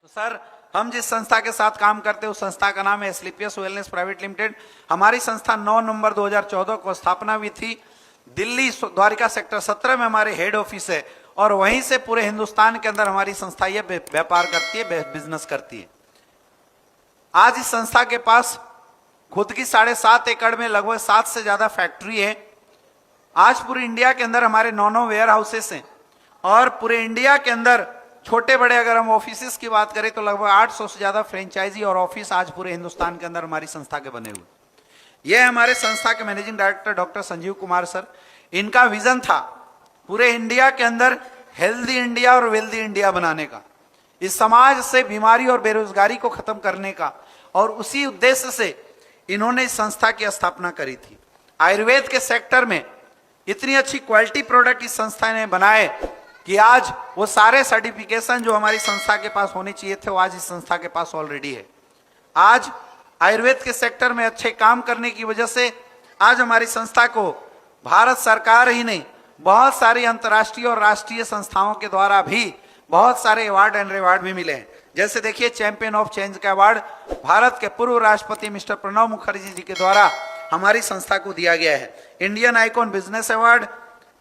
तो सर, हम जिस संस्था के साथ काम करते हैं उस संस्था का नाम है एस्क्लेपियस वेलनेस प्राइवेट लिमिटेड। हमारी संस्था 9 नवंबर 2014 को स्थापना हुई थी। दिल्ली द्वारिका सेक्टर 17 में हमारे हेड ऑफिस है और वहीं से पूरे हिंदुस्तान के अंदर हमारी संस्था ये व्यापार करती है, बिजनेस करती है। आज इस संस्था के पास खुद की 7.5 एकड़ में लगभग 7 से ज्यादा फैक्ट्री है। आज पूरे इंडिया के अंदर हमारे 9 वेयर हाउसेस हैं और पूरे इंडिया के अंदर छोटे बड़े अगर हम ऑफिसेस की बात करें तो लगभग 800 से ज्यादा फ्रेंचाइजी और ऑफिस आज पूरे हिंदुस्तान के अंदर हमारी संस्था के बने हुए। यह हमारे संस्था के managing director doctor Sanjeev Kumar sir. इनका विजन था पूरे इंडिया के अंदर हेल्दी इंडिया और वेल्दी इंडिया बनाने का, इस समाज से बीमारी और बेरोजगारी को खत्म करने का, और उसी उद्देश्य से इन्होंने इस संस्था की स्थापना करी थी। आयुर्वेद के सेक्टर में इतनी अच्छी क्वालिटी प्रोडक्ट इस संस्था ने बनाए कि आज वो सारे सर्टिफिकेशन जो हमारी संस्था के पास होने चाहिए थे वो आज इस संस्था के पास ऑलरेडी है। आज आयुर्वेद के सेक्टर में अच्छे काम करने की वजह से आज हमारी संस्था को भारत सरकार ही नहीं, बहुत सारी अंतर्राष्ट्रीय और राष्ट्रीय संस्थाओं के द्वारा भी बहुत सारे अवार्ड एंड रिवार्ड भी मिले हैं। जैसे देखिए, चैंपियन ऑफ चेंज का अवार्ड भारत के पूर्व राष्ट्रपति मिस्टर प्रणब मुखर्जी जी के द्वारा हमारी संस्था को दिया गया है। Indian icon business award,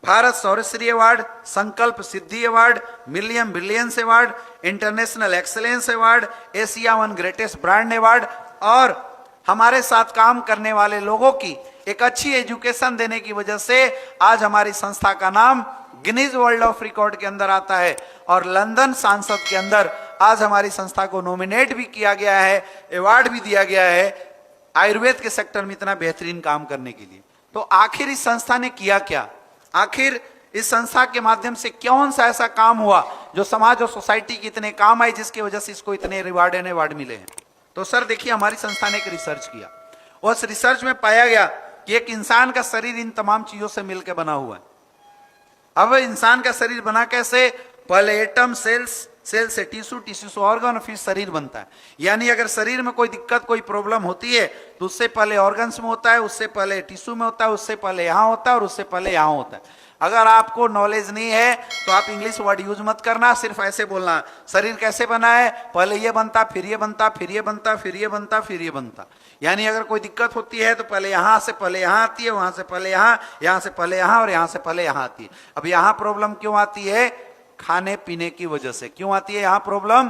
Bharat Saurshree award, Sankalp Siddhi award, million billions award, international excellence award, Asia one greatest brand award, और हमारे साथ काम करने वाले लोगों की एक अच्छी एजुकेशन देने की वजह से आज हमारी संस्था का नाम गिनीज वर्ल्ड ऑफ रिकॉर्ड के अंदर आता है और लंदन सांसद के अंदर आज हमारी संस्था को नॉमिनेट भी किया गया है, अवार्ड भी दिया गया है आयुर्वेद के सेक्टर में इतना बेहतरीन काम करने के लिए। तो आखिर इस संस्था ने किया क्या? आखिर इस संस्था के माध्यम से कौन सा ऐसा काम हुआ जो समाज और सोसाइटी के इतने काम आए जिसकी वजह से इसको इतने रिवार्ड एंड अवार्ड मिले हैं? तो सर देखिए, हमारी संस्था ने एक रिसर्च किया। उस रिसर्च में पाया गया कि एक इंसान का शरीर इन तमाम चीजों से मिलकर बना हुआ है। अब इंसान का शरीर बना कैसे? पहले एटम, सेल्स, सेल से टिश्यू, टिश्यू से ऑर्गन, फिर शरीर बनता है। यानी अगर शरीर में कोई दिक्कत, कोई प्रॉब्लम होती है तो उससे पहले ऑर्गन्स में होता है, उससे पहले टिश्यू में होता है, उससे पहले यहाँ होता है और उससे पहले यहाँ होता है। अगर आपको नॉलेज नहीं है तो आप इंग्लिश वर्ड यूज मत करना, सिर्फ ऐसे बोलना शरीर कैसे बना है, पहले ये बनता, फिर ये बनता, फिर ये बनता, फिर ये बनता, फिर ये बनता। यानी अगर कोई दिक्कत होती है तो पहले यहाँ से पहले यहाँ आती है, वहां से पहले यहाँ, यहाँ से पहले यहाँ और यहाँ से पहले यहाँ आती है। अब यहाँ प्रॉब्लम क्यों आती है? खाने पीने की वजह से। क्यों आती है यहाँ प्रॉब्लम?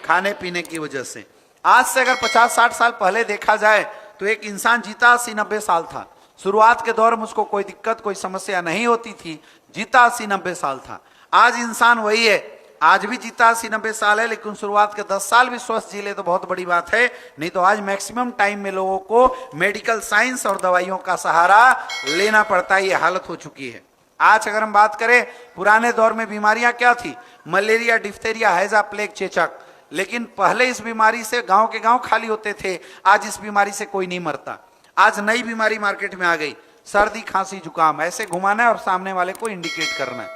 खाने पीने की वजह से। आज से अगर 50-60 साल पहले देखा जाए तो एक इंसान जीता 80-90 साल था। शुरुआत के दौर में उसको कोई दिक्कत, कोई समस्या नहीं होती थी, जीता 80-90 साल था। आज इंसान वही है, आज भी जीता 80-90 साल है, लेकिन शुरुआत के 10 साल भी स्वस्थ जी ले तो बहुत बड़ी बात है। नहीं तो आज मैक्सिमम टाइम में लोगों को मेडिकल साइंस और दवाइयों का सहारा लेना पड़ता है। ये हालत हो चुकी है। आज अगर हम बात करें, पुराने दौर में बीमारियां क्या थी? मलेरिया, डिफ्थेरिया, हैजा, प्लेग, चेचक। लेकिन पहले इस बीमारी से गांव के गांव खाली होते थे। आज इस बीमारी से कोई नहीं मरता। आज नई बीमारी मार्केट में आ गई, सर्दी, खांसी, जुकाम। ऐसे घुमाना है और सामने वाले को इंडिकेट करना है।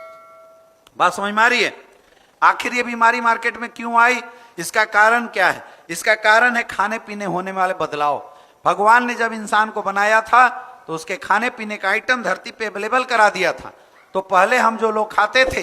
बात समझ में आ रही है? आखिर ये बीमारी मार्केट में क्यों आई? इसका कारण क्या है? इसका कारण है खाने पीने होने वाले बदलाव। भगवान ने जब इंसान को बनाया था तो उसके खाने पीने का आइटम धरती पे अवेलेबल करा दिया था। तो पहले हम जो लोग खाते थे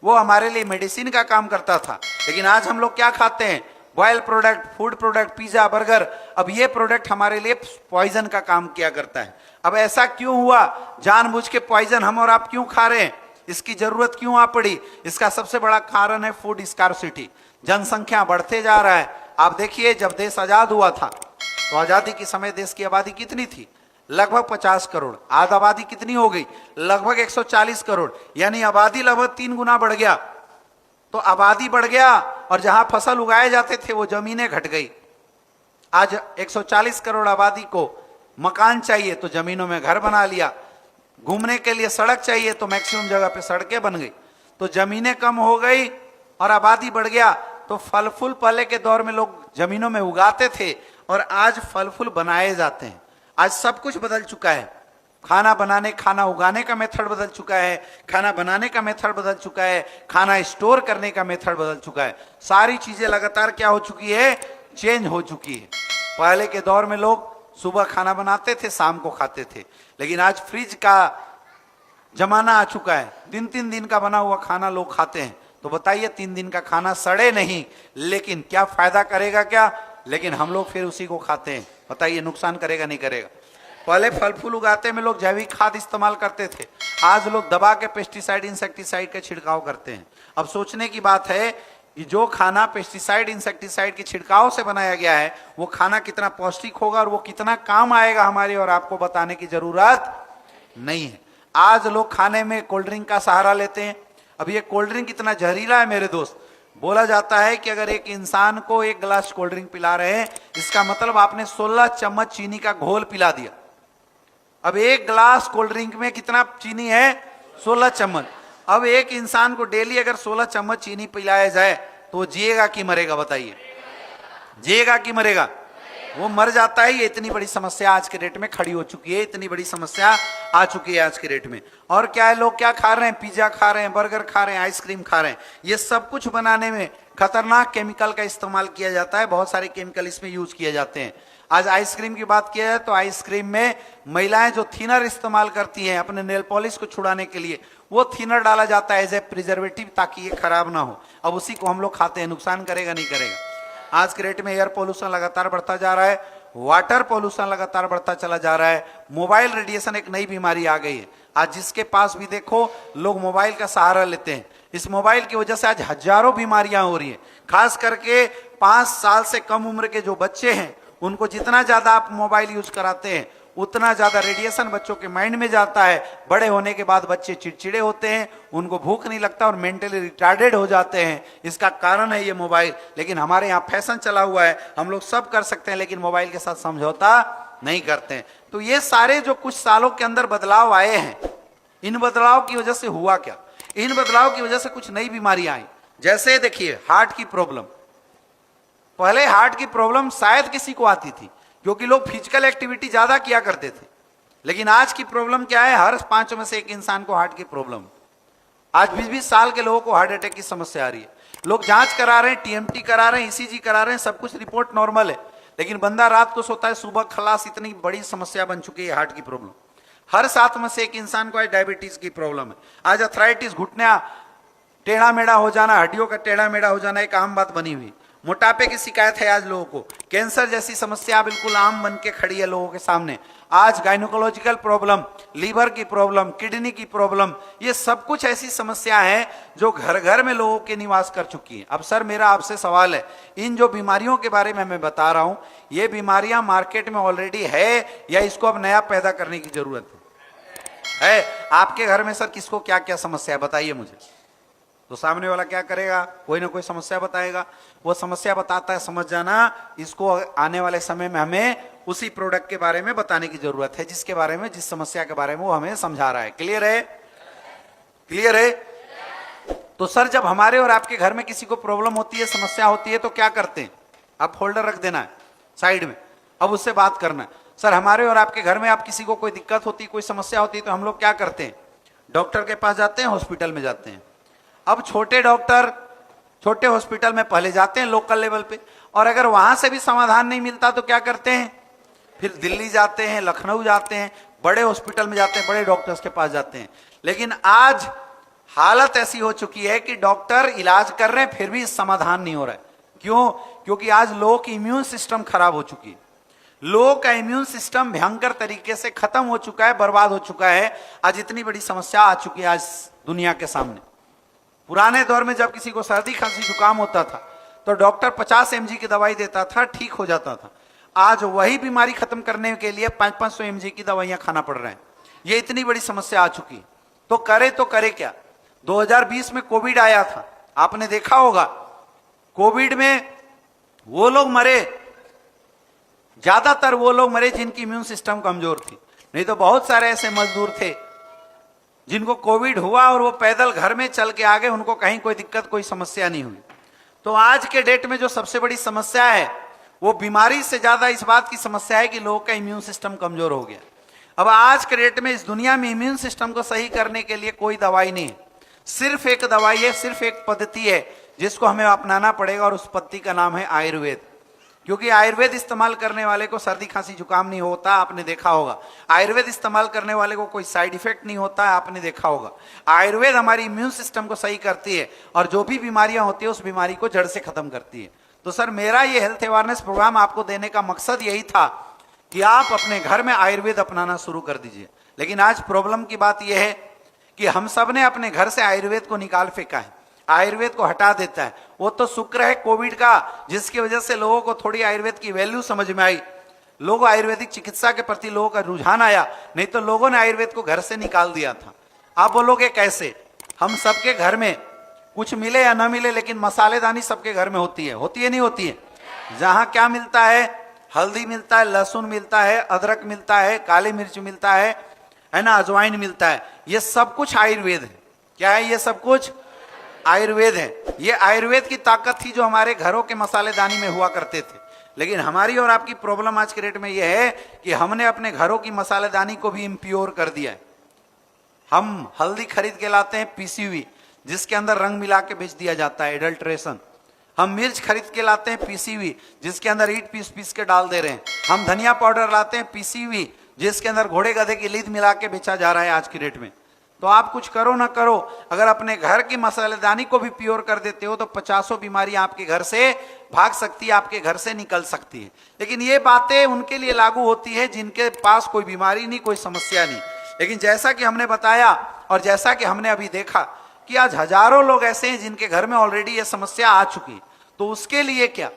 वो हमारे लिए मेडिसिन का काम करता था, लेकिन आज हम लोग क्या खाते हैं? Boil product, food product, pizza, burger. अब ये प्रोडक्ट हमारे लिए पॉइजन का काम किया करता है। अब ऐसा क्यों हुआ? जानबूझ के पॉइजन हम और आप क्यों खा रहे हैं? इसकी जरूरत क्यों आ पड़ी? इसका सबसे बड़ा कारण है फूड स्कार्सिटी। जनसंख्या बढ़ते जा रहा है। आप देखिए, जब देश आजाद हुआ था तो आजादी के समय देश की आबादी कितनी थी? लगभग 50 करोड़। आज आबादी कितनी हो गई? लगभग 140 करोड़। यानी आबादी लगभग 3 गुना बढ़ गया। तो आबादी बढ़ गया और जहां फसल उगाए जाते थे वो जमीनें घट गई। आज 140 करोड़ आबादी को मकान चाहिए तो जमीनों में घर बना लिया, घूमने के लिए सड़क चाहिए तो मैक्सिमम जगह पे सड़कें बन गई। तो जमीनें कम हो गई और आबादी बढ़ गया। तो फल फूल पहले के दौर में लोग जमीनों में उगाते थे और आज फल फूल बनाए जाते हैं। आज सब कुछ बदल चुका है। खाना बनाने, खाना उगाने का मेथड बदल चुका है, खाना बनाने का मेथड बदल चुका है, खाना स्टोर करने का मेथड बदल चुका है। सारी चीजें लगातार क्या हो चुकी है? चेंज हो चुकी है। पहले के दौर में लोग सुबह खाना बनाते थे, शाम को खाते थे, लेकिन आज फ्रिज का जमाना आ चुका है। 3-3 दिन का बना हुआ खाना लोग खाते हैं। तो बताइए 3 दिन का खाना सड़े नहीं, लेकिन क्या फायदा करेगा क्या? लेकिन हम लोग फिर उसी को खाते हैं। बताइए नुकसान करेगा नहीं करेगा? पहले फल फूल उगाते में लोग जैविक खाद इस्तेमाल करते थे, आज लोग दबा के पेस्टिसाइड इंसेक्टिसाइड का छिड़काव करते हैं। अब सोचने की बात है कि जो खाना पेस्टिसाइड इंसेक्टिसाइड के छिड़काव से बनाया गया है वो खाना कितना पौष्टिक होगा और वो कितना काम आएगा हमारे और आपको बताने की जरूरत नहीं है। आज लोग खाने में कोल्ड ड्रिंक का सहारा लेते हैं। अब ये कोल्ड ड्रिंक इतना जहरीला है मेरे दोस्त, बोला जाता है कि अगर एक इंसान को 1 गिलास कोल्ड ड्रिंक पिला रहे हैं, इसका मतलब आपने 16 चम्मच चीनी का घोल पिला दिया। अब 1 गिलास कोल्ड ड्रिंक में कितना चीनी है? 16 चम्मच। अब एक इंसान को डेली अगर 16 चम्मच चीनी पिलाया जाए तो वो जिएगा कि मरेगा? बताइए, जिएगा कि मरेगा? वो मर जाता है। ये इतनी बड़ी समस्या आज के डेट में खड़ी हो चुकी है, इतनी बड़ी समस्या आ चुकी है आज के डेट में। और क्या है, लोग क्या खा रहे हैं? पिज्जा खा रहे हैं, बर्गर खा रहे हैं, आइसक्रीम खा रहे हैं। ये सब कुछ बनाने में खतरनाक केमिकल का इस्तेमाल किया जाता है, बहुत सारे केमिकल इसमें यूज किए जाते हैं। आज आइसक्रीम की बात किया जाए तो आइसक्रीम में महिलाएं जो थिनर इस्तेमाल करती हैं अपने नेल पॉलिश को छुड़ाने के लिए, वो थिनर डाला जाता है एज ए प्रिजर्वेटिव, ताकि ये खराब ना हो। अब उसी को हम लोग खाते हैं, नुकसान करेगा नहीं करेगा? आज के रेट में एयर पोल्यूशन लगातार बढ़ता जा रहा है, वाटर पोल्यूशन लगातार बढ़ता चला जा रहा है, मोबाइल रेडिएशन एक नई बीमारी आ गई है। आज जिसके पास भी देखो लोग मोबाइल का सहारा लेते हैं। इस मोबाइल की वजह से आज हजारों बीमारियां हो रही हैं। खास करके 5 साल से कम उम्र के जो बच्चे हैं उनको जितना ज्यादा आप मोबाइल यूज कराते हैं उतना ज्यादा रेडिएशन बच्चों के माइंड में जाता है। बड़े होने के बाद बच्चे चिड़चिड़े होते हैं, उनको भूख नहीं लगता और मेंटली रिटार्डेड हो जाते हैं। इसका कारण है ये मोबाइल। लेकिन हमारे यहाँ फैशन चला हुआ है, हम लोग सब कर सकते हैं लेकिन मोबाइल के साथ समझौता नहीं करते हैं। तो ये सारे जो कुछ सालों के अंदर बदलाव आए हैं, इन बदलाव की वजह से हुआ क्या? इन बदलाव की वजह से कुछ नई बीमारियां आई। जैसे देखिए हार्ट की प्रॉब्लम। पहले हार्ट की प्रॉब्लम शायद किसी को आती थी क्योंकि लोग फिजिकल एक्टिविटी ज्यादा किया करते थे। लेकिन आज की प्रॉब्लम क्या है? हर 5 में से 1 इंसान को हार्ट की प्रॉब्लम। आज 20-20 साल के लोगों को हार्ट अटैक की समस्या आ रही है। लोग जांच करा रहे हैं, टीएमटी करा रहे हैं, ईसीजी करा रहे हैं, सब कुछ रिपोर्ट नॉर्मल है, लेकिन बंदा रात को सोता है, सुबह खलास। इतनी बड़ी समस्या बन चुकी है हार्ट की प्रॉब्लम। हर 7 में से 1 इंसान को आज डायबिटीज की प्रॉब्लम है। आज अर्थराइटिस, घुटना टेढ़ा मेढ़ा हो जाना, हड्डियों का टेढ़ा मेढ़ा हो जाना एक आम बात बनी हुई। मोटापे की शिकायत है आज लोगों को। कैंसर जैसी समस्या बिल्कुल आम बन के खड़ी है लोगों के सामने। आज गायनोकोलॉजिकल प्रॉब्लम, लीवर की प्रॉब्लम, किडनी की प्रॉब्लम, ये सब कुछ ऐसी समस्या है जो घर घर में लोगों के निवास कर चुकी है। अब सर मेरा आपसे सवाल है, इन जो बीमारियों के बारे में मैं बता रहा हूं, ये बीमारियां मार्केट में ऑलरेडी है या इसको अब नया पैदा करने की जरूरत है? आपके घर में सर किसको क्या क्या समस्या है बताइए मुझे। तो सामने वाला क्या करेगा? कोई ना कोई समस्या बताएगा। वो समस्या बताता है, समझ जाना इसको आने वाले समय में हमें उसी प्रोडक्ट के बारे में बताने की जरूरत है जिसके बारे में, जिस समस्या के बारे में वो हमें समझा रहा है। क्लियर है? क्लियर है? तो सर जब हमारे और आपके घर में किसी को प्रॉब्लम होती है, समस्या होती है, तो क्या करते हैं? आप फोल्डर रख देना है साइड में, अब उससे बात करना है। सर हमारे और आपके घर में आप किसी को कोई दिक्कत होती, कोई समस्या होती है, तो हम लोग क्या करते हैं? डॉक्टर के पास जाते हैं, हॉस्पिटल में जाते हैं। अब छोटे डॉक्टर छोटे हॉस्पिटल में पहले जाते हैं लोकल लेवल पे, और अगर वहां से भी समाधान नहीं मिलता तो क्या करते हैं? फिर दिल्ली जाते हैं, लखनऊ जाते हैं, बड़े हॉस्पिटल में जाते हैं, बड़े डॉक्टर्स के पास जाते हैं। लेकिन आज हालत ऐसी हो चुकी है कि डॉक्टर इलाज कर रहे हैं फिर भी समाधान नहीं हो रहा है। क्यों? क्योंकि आज लोगों की इम्यून सिस्टम खराब हो चुकी है। लोगों का इम्यून सिस्टम भयंकर तरीके से खत्म हो चुका है, बर्बाद हो चुका है। आज इतनी बड़ी समस्या आ चुकी है आज दुनिया के सामने। पुराने दौर में जब किसी को सर्दी खांसी जुकाम होता था तो डॉक्टर 50 mg की दवाई देता था, ठीक हो जाता था। आज वही बीमारी खत्म करने के लिए 500-500 mg की दवाइयां खाना पड़ रहा है। ये इतनी बड़ी समस्या आ चुकी। तो करे क्या? 2020 में कोविड आया था, आपने देखा होगा। कोविड में वो लोग मरे, ज्यादातर वो लोग मरे जिनकी इम्यून सिस्टम कमजोर थी। नहीं तो बहुत सारे ऐसे मजदूर थे जिनको कोविड हुआ और वो पैदल घर में चल के आ गए, उनको कहीं कोई दिक्कत, कोई समस्या नहीं हुई। तो आज के डेट में जो सबसे बड़ी समस्या है वो बीमारी से ज्यादा इस बात की समस्या है कि लोगों का इम्यून सिस्टम कमजोर हो गया। अब आज के डेट में इस दुनिया में इम्यून सिस्टम को सही करने के लिए कोई दवाई नहीं है, सिर्फ एक दवाई है, सिर्फ एक पद्धति है जिसको हमें अपनाना पड़ेगा, और उस पद्धति का नाम है आयुर्वेद। क्योंकि आयुर्वेद इस्तेमाल करने वाले को सर्दी खांसी जुकाम नहीं होता, आपने देखा होगा। आयुर्वेद इस्तेमाल करने वाले को कोई साइड इफेक्ट नहीं होता, आपने देखा होगा। आयुर्वेद हमारी इम्यून सिस्टम को सही करती है और जो भी बीमारियां होती है उस बीमारी को जड़ से खत्म करती है। तो सर, मेरा ये हेल्थ अवेयरनेस प्रोग्राम आपको देने का मकसद यही था कि आप अपने घर में आयुर्वेद अपनाना शुरू कर दीजिए। लेकिन आज प्रॉब्लम की बात यह है कि हम सब ने अपने घर से आयुर्वेद को निकाल फेंका है, आयुर्वेद को हटा देता है। वो तो शुक्र है कोविड का, जिसकी वजह से लोगों को थोड़ी आयुर्वेद की वैल्यू समझ में आई, लोग आयुर्वेदिक चिकित्सा के प्रति लोगों का रुझान आया, नहीं तो लोगों ने आयुर्वेद को घर से निकाल दिया था। आप बोलोगे कैसे? हम सबके घर में कुछ मिले या ना मिले, लेकिन मसालेदानी सबके घर में होती है नहीं होती है? जहां क्या मिलता है? हल्दी मिलता है, लहसुन मिलता है, अदरक मिलता है, काली मिर्च मिलता है ना, अजवाइन मिलता है। ये सब कुछ आयुर्वेद है। क्या है ये सब कुछ? आयुर्वेद है। ये आयुर्वेद की ताकत थी जो हमारे घरों के मसालेदानी में हुआ करते थे। लेकिन हमारी और आपकी प्रॉब्लम आज के डेट में यह है कि हमने अपने घरों की मसालेदानी को भी इम्प्योर कर दिया है। हम हल्दी खरीद के लाते हैं पीसी हुई, जिसके अंदर रंग मिला के बेच दिया जाता है, एडल्ट्रेशन। हम मिर्च खरीद के लाते हैं पीसी हुई, जिसके अंदर ईट पीस पीस के डाल दे रहे हैं। हम धनिया पाउडर लाते हैं पीसी हुई, जिसके अंदर घोड़े गधे की लीद मिला के बेचा जा रहा है आज की डेट में। तो आप कुछ करो ना करो, अगर अपने घर की मसालेदानी को भी प्योर कर देते हो तो 50 बीमारियां आपके घर से भाग सकती है, आपके घर से निकल सकती है। लेकिन ये बातें उनके लिए लागू होती है जिनके पास कोई बीमारी नहीं, कोई समस्या नहीं। लेकिन जैसा कि हमने बताया और जैसा कि हमने अभी देखा कि आज हजारों लोग ऐसे हैं जिनके घर में ऑलरेडी ये समस्या आ चुकी। तो उसके लिए क्या?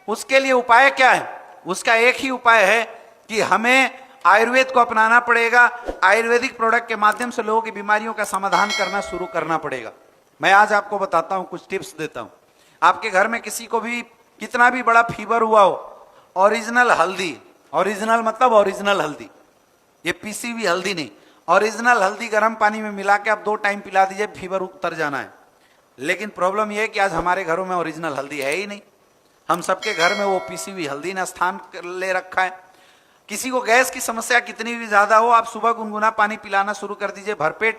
उसके लिए उपाय क्या है? उसका एक ही उपाय है कि हमें आयुर्वेद को अपनाना पड़ेगा। आयुर्वेदिक प्रोडक्ट के माध्यम से लोगों की बीमारियों का समाधान करना शुरू करना पड़ेगा। मैं आज आपको बताता हूं, कुछ टिप्स देता हूं। आपके घर में किसी को भी कितना भी बड़ा फीवर हुआ हो, ओरिजिनल हल्दी, ओरिजिनल मतलब ओरिजिनल हल्दी, ये पीसी हुई हल्दी नहीं, ओरिजिनल हल्दी गर्म पानी में मिला के आप 2 टाइम पिला दीजिए, फीवर उतर जाना है। लेकिन प्रॉब्लम यह है कि आज हमारे घरों में ओरिजिनल हल्दी है ही नहीं। हम सबके घर में वो पीसी हुई हल्दी ने स्थान ले रखा है। किसी को गैस की समस्या कितनी भी ज्यादा हो, आप सुबह गुनगुना पानी पिलाना शुरू कर दीजिए भरपेट,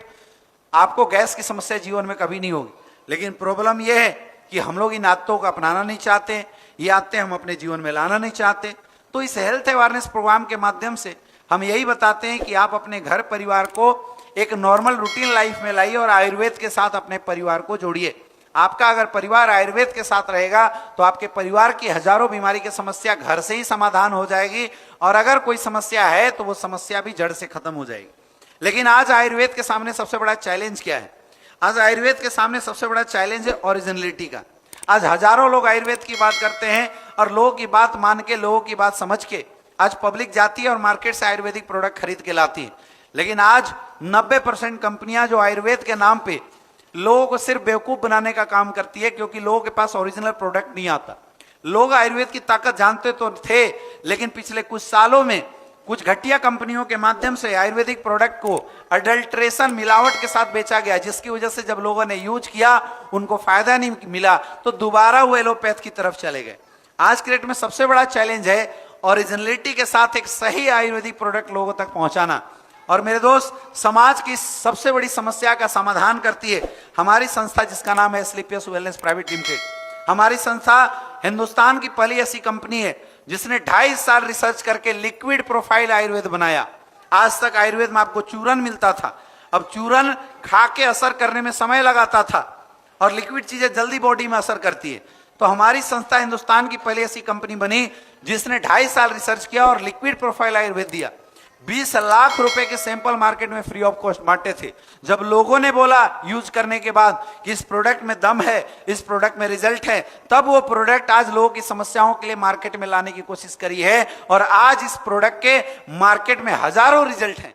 आपको गैस की समस्या जीवन में कभी नहीं होगी। लेकिन प्रॉब्लम यह है कि हम लोग इन आदतों को अपनाना नहीं चाहते, ये आदतें हम अपने जीवन में लाना नहीं चाहते। तो इस हेल्थ अवेयरनेस प्रोग्राम के माध्यम से हम यही बताते हैं कि आप अपने घर परिवार को एक नॉर्मल रूटीन लाइफ में लाइए और आयुर्वेद के साथ अपने परिवार को जोड़िए। आपका अगर परिवार आयुर्वेद के साथ रहेगा तो आपके परिवार की हजारों बीमारी की समस्या घर से ही समाधान हो जाएगी, और अगर कोई समस्या है तो वो समस्या भी जड़ से खत्म हो जाएगी। लेकिन आज आयुर्वेद के सामने सबसे बड़ा चैलेंज क्या है? आज आयुर्वेद के सामने सबसे बड़ा चैलेंज है ओरिजिनलिटी का। आज हजारों लोग आयुर्वेद की बात करते हैं और लोगों की बात मान के, लोगों की बात समझ के आज पब्लिक जाती है और मार्केट से आयुर्वेदिक प्रोडक्ट खरीद के लाती है। लेकिन आज 90% कंपनियां जो आयुर्वेद के नाम पे लोगों को सिर्फ बेवकूफ बनाने का काम करती है, क्योंकि लोगों के पास ओरिजिनल प्रोडक्ट नहीं आता। लोग आयुर्वेद की ताकत जानते तो थे, लेकिन पिछले कुछ सालों में कुछ घटिया कंपनियों के माध्यम से आयुर्वेदिक प्रोडक्ट को अडल्ट्रेशन, मिलावट के साथ बेचा गया, जिसकी वजह से जब लोगों ने यूज किया उनको फायदा नहीं मिला तो दोबारा वो एलोपैथ की तरफ चले गए। आज के डेट में सबसे बड़ा चैलेंज है ओरिजिनलिटी के साथ एक सही आयुर्वेदिक प्रोडक्ट लोगों तक पहुंचाना। और मेरे दोस्त, समाज की सबसे बड़ी समस्या का समाधान करती है हमारी संस्था, जिसका नाम है एस्क्लेपियस वेलनेस प्राइवेट लिमिटेड। हमारी संस्था हिंदुस्तान की पहली ऐसी कंपनी है जिसने 2.5 साल रिसर्च करके लिक्विड प्रोफाइल आयुर्वेद बनाया। आज तक आयुर्वेद में आपको चूरन मिलता था, अब चूरन खा के असर करने में समय लगाता था और लिक्विड चीजें जल्दी बॉडी में असर करती है। तो हमारी संस्था हिंदुस्तान की पहली ऐसी कंपनी बनी जिसने 2.5 साल रिसर्च किया और लिक्विड प्रोफाइल आयुर्वेद दिया। 20 लाख रुपए के सैंपल मार्केट में फ्री ऑफ कॉस्ट बांटे थे। जब लोगों ने बोला यूज करने के बाद कि इस प्रोडक्ट में दम है, इस प्रोडक्ट में रिजल्ट है, तब वो प्रोडक्ट आज लोगों की समस्याओं के लिए मार्केट में लाने की कोशिश करी है और आज इस प्रोडक्ट के मार्केट में हजारों रिजल्ट हैं।